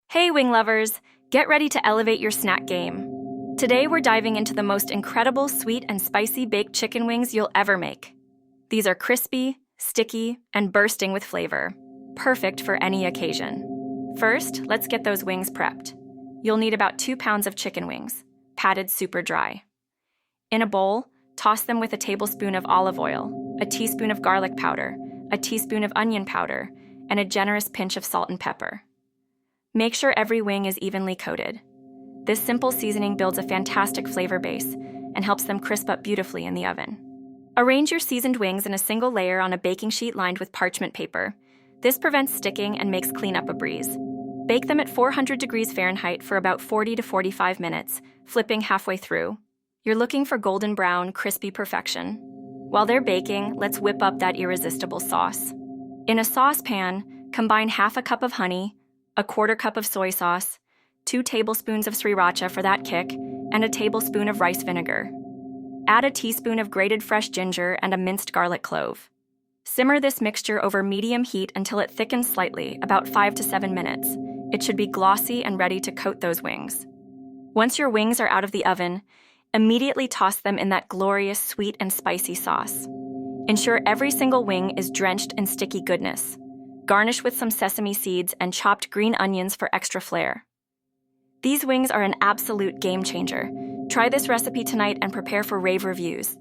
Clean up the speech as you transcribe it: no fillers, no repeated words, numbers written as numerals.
Hey wing lovers, get ready to elevate your snack game. Today we're diving into the most incredible sweet and spicy baked chicken wings you'll ever make. These are crispy, sticky, and bursting with flavor, perfect for any occasion. First, let's get those wings prepped. You'll need about 2 pounds of chicken wings, patted super dry. In a bowl, toss them with a tablespoon of olive oil, a teaspoon of garlic powder, a teaspoon of onion powder, and a generous pinch of salt and pepper. Make sure every wing is evenly coated. This simple seasoning builds a fantastic flavor base and helps them crisp up beautifully in the oven. Arrange your seasoned wings in a single layer on a baking sheet lined with parchment paper. This prevents sticking and makes cleanup a breeze. Bake them at 400 degrees Fahrenheit for about 40 to 45 minutes, flipping halfway through. You're looking for golden brown, crispy perfection. While they're baking, let's whip up that irresistible sauce. In a saucepan, combine half a cup of honey, a quarter cup of soy sauce, 2 tablespoons of Sriracha for that kick, and a tablespoon of rice vinegar. Add a teaspoon of grated fresh ginger and a minced garlic clove. Simmer this mixture over medium heat until it thickens slightly, about 5 to 7 minutes. It should be glossy and ready to coat those wings. Once your wings are out of the oven, immediately toss them in that glorious sweet and spicy sauce. Ensure every single wing is drenched in sticky goodness. Garnish with some sesame seeds and chopped green onions for extra flair. These wings are an absolute game changer. Try this recipe tonight and prepare for rave reviews.